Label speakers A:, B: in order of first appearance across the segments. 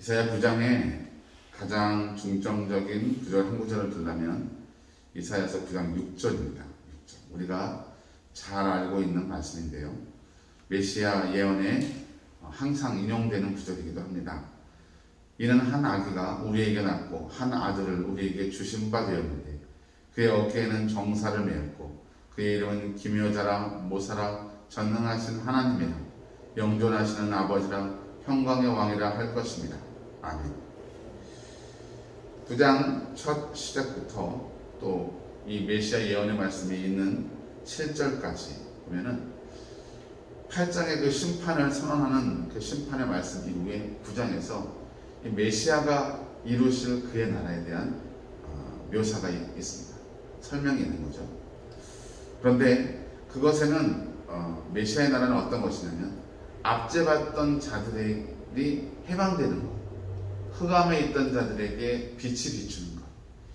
A: 이사야 9장에 가장 중점적인 구절 한 구절을 들라면 이사야서 9장 6절입니다. 6절. 우리가 잘 알고 있는 말씀인데요. 메시아 예언에 항상 인용되는 구절이기도 합니다. 이는 한 아기가 우리에게 낳고 한 아들을 우리에게 주신 바 되었는데 그의 어깨에는 정사를 메었고 그의 이름은 기묘자라 모사라 전능하신 하나님이라 영존하시는 아버지라 평강의 왕이라 할 것입니다. 아멘. 9장 첫 시작부터 또 이 메시아 예언의 말씀이 있는 7절까지 보면은 8장의 그 심판을 선언하는 그 심판의 말씀 이후에 9장에서 이 메시아가 이루실 그의 나라에 대한 묘사가 있습니다. 설명이 있는 거죠. 그런데 그것에는 메시아의 나라는 어떤 것이냐면 압제받던 자들이 해방되는 것, 흑암에 있던 자들에게 빛이 비추는 것,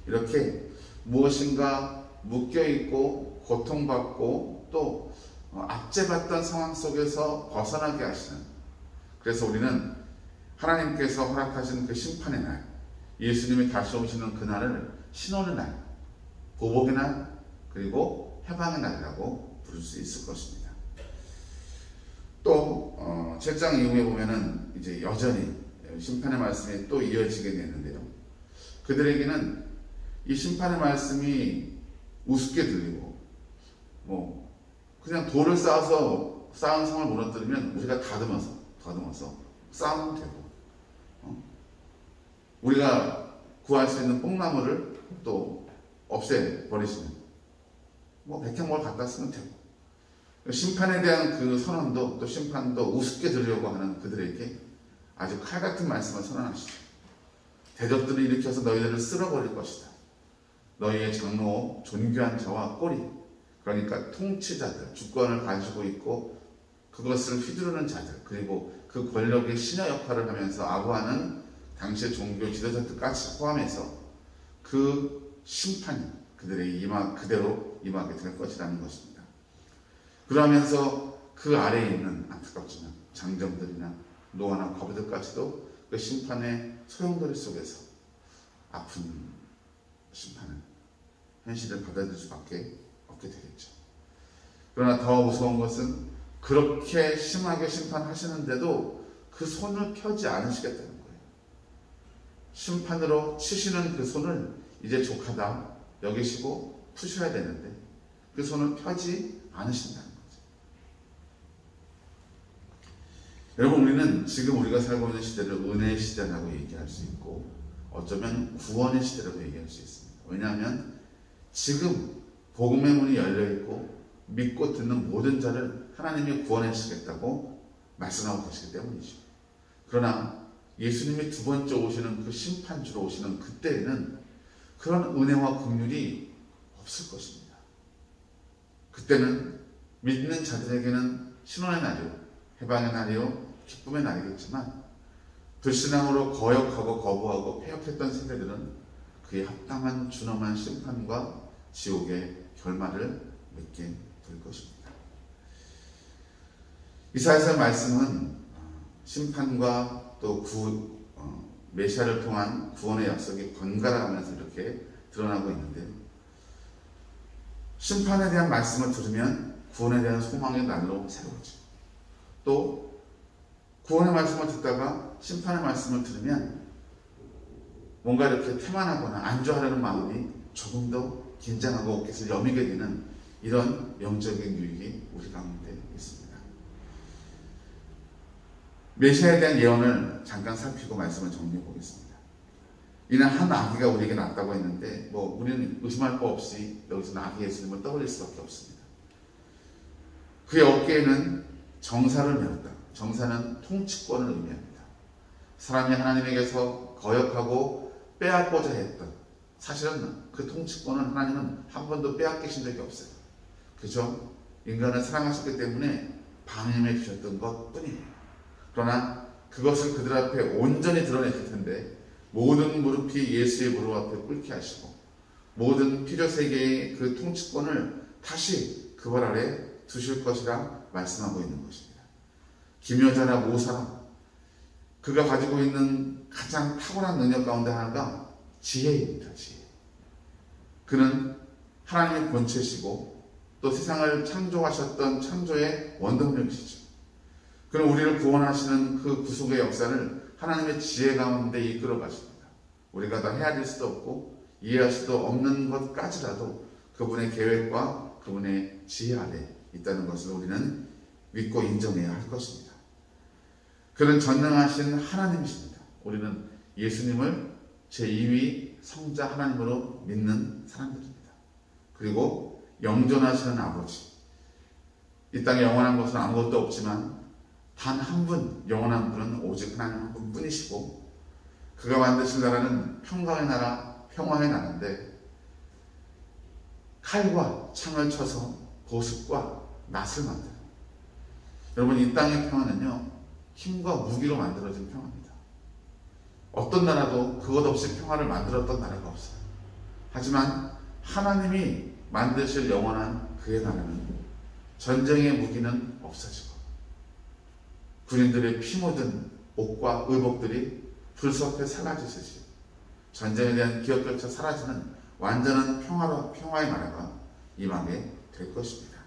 A: 이렇게 무엇인가 묶여있고 고통받고 또 압제받던 상황 속에서 벗어나게 하시는, 그래서 우리는 하나님께서 허락하신 그 심판의 날, 예수님이 다시 오시는 그날을 신원의 날, 보복의 날, 그리고 해방의 날이라고 부를 수 있을 것입니다. 또 7장 이후에 보면은 이제 여전히 심판의 말씀이 또 이어지게 되는데요. 그들에게는 이 심판의 말씀이 우습게 들리고 그냥 돌을 쌓아서 쌓은 성을 무너뜨리면 우리가 다듬어서 쌓으면 되고, 우리가 구할 수 있는 뽕나무를 또 없애버리시면 백향목을 갖다 쓰면 되고, 심판에 대한 그 선언도 또 심판도 우습게 들으려고 하는 그들에게 아주 칼같은 말씀을 선언하시죠. 대적들을 일으켜서 너희들을 쓸어버릴 것이다. 너희의 장로 존귀한 자와 꼬리, 그러니까 통치자들, 주권을 가지고 있고 그것을 휘두르는 자들, 그리고 그 권력의 신여 역할을 하면서 아부하는 당시의 종교 지도자들까지 포함해서 그 심판이 그들에게 그대로 임하게 될 것이라는 것입니다. 그러면서 그 아래에 있는 안타깝지만 장정들이나 노아나 과부들까지도 그 심판의 소용돌이 속에서 아픈 심판을, 현실을 받아들일 수밖에 없게 되겠죠. 그러나 더 무서운 것은 그렇게 심하게 심판하시는데도 그 손을 펴지 않으시겠다는 거예요. 심판으로 치시는 그 손을 이제 족하다 여기시고 푸셔야 되는데 그 손을 펴지 않으신다는 거죠. 여러분, 우리는 지금 우리가 살고 있는 시대를 은혜의 시대라고 얘기할 수 있고 어쩌면 구원의 시대라고 얘기할 수 있습니다. 왜냐하면 지금 복음의 문이 열려있고 믿고 듣는 모든 자를 하나님이 구원해 주시겠다고 말씀하고 계시기 때문이죠. 그러나 예수님이 두 번째 오시는 그 심판주로 오시는 그때에는 그런 은혜와 긍휼이 없을 것입니다. 그때는 믿는 자들에게는 신원의 날이요, 해방의 날이요, 기쁨의 날이겠지만 불신앙으로 거역하고 거부하고 폐역했던 세대들은 그에 합당한 준엄한 심판과 지옥의 결말을 맺게 될 것입니다. 이사야서의 말씀은 심판과 또 메시아를 통한 구원의 약속이 번갈아 가면서 이렇게 드러나고 있는데, 심판에 대한 말씀을 들으면 구원에 대한 소망의 날로 새로워지고, 또 구원의 말씀을 듣다가 심판의 말씀을 들으면 뭔가 이렇게 태만하거나 안주하려는 마음이 조금 더 긴장하고 어깨를 여미게 되는 이런 영적인 유익이 우리 가운데 있습니다. 메시아에 대한 예언을 잠깐 살피고 말씀을 정리해 보겠습니다. 이는 한 아기가 우리에게 낳았다고 했는데 우리는 의심할 거 없이 여기서 아기 예수님을 떠올릴 수밖에 없습니다. 그의 어깨에는 정사를 메었다. 정사는 통치권을 의미합니다. 사람이 하나님에게서 거역하고 빼앗고자 했던, 사실은 그 통치권을 하나님은 한 번도 빼앗기신 적이 없어요. 그죠? 인간을 사랑하셨기 때문에 방임해 주셨던 것 뿐이에요. 그러나 그것을 그들 앞에 온전히 드러냈을 텐데 모든 무릎이 예수의 무릎 앞에 꿇게 하시고 모든 필요세계의 그 통치권을 다시 그발 아래 두실 것이라 말씀하고 있는 것입니다. 기묘자나 모사라, 그가 가지고 있는 가장 탁월한 능력 가운데 하나가 지혜입니다. 지혜. 그는 하나님의 본체시고 또 세상을 창조하셨던 창조의 원동력이시죠. 그는 우리를 구원하시는 그 구속의 역사를 하나님의 지혜 가운데 이끌어 가십니다. 우리가 다 헤아릴 수도 없고 이해할 수도 없는 것까지라도 그분의 계획과 그분의 지혜 아래 있다는 것을 우리는 믿고 인정해야 할 것입니다. 그는 전능하신 하나님이십니다. 우리는 예수님을 제2위 성자 하나님으로 믿는 사람들입니다. 그리고 영존하시는 아버지. 이 땅에 영원한 것은 아무것도 없지만 단 한 분, 영원한 분은 오직 하나님 한 분뿐이시고 그가 만드신 나라는 평강의 나라, 평화의 나라인데 칼과 창을 쳐서 보습과 낫을 만들어요. 여러분, 이 땅의 평화는요, 힘과 무기로 만들어진 평화입니다. 어떤 나라도 그것 없이 평화를 만들었던 나라가 없어요. 하지만 하나님이 만드실 영원한 그의 나라는 전쟁의 무기는 없어지고 군인들의 피 묻은 옷과 의복들이 불섭에 사라지듯이 전쟁에 대한 기억조차 사라지는 완전한 평화의 나라가 임하게 될 것입니다.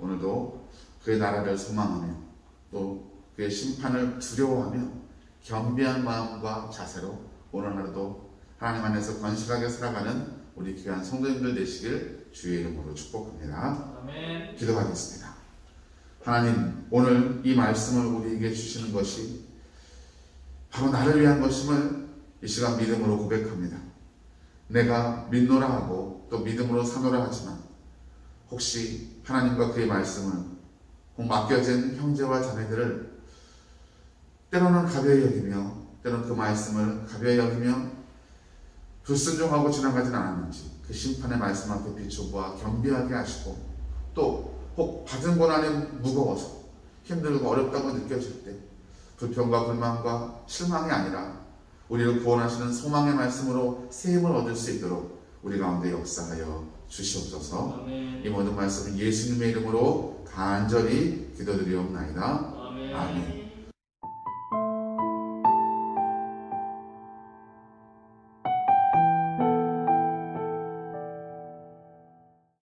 A: 오늘도 그의 나라를 소망하며 또 그의 심판을 두려워하며 겸비한 마음과 자세로 오늘 하루도 하나님 안에서 건실하게 살아가는 우리 귀한 성도님들 되시길 주의 이름으로 축복합니다. 아멘. 기도하겠습니다. 하나님, 오늘 이 말씀을 우리에게 주시는 것이 바로 나를 위한 것임을 이 시간 믿음으로 고백합니다. 내가 믿노라 하고 또 믿음으로 사노라 하지만 혹시 하나님과 그의 말씀을 맡겨진 형제와 자매들을 때로는 가벼이 여기며 때로는 그 말씀을 가벼이 여기며 불순종하고 지나가진 않았는지 그 심판의 말씀 앞에 비춰보아 겸비하게 하시고 또 혹 받은 고난이 무거워서 힘들고 어렵다고 느껴질 때 불평과 불만과 실망이 아니라 우리를 구원하시는 소망의 말씀으로 세임을 얻을 수 있도록 우리 가운데 역사하여 주시옵소서. 아멘. 이 모든 말씀은 예수님의 이름으로 간절히 기도드리옵나이다. 아멘. 아멘.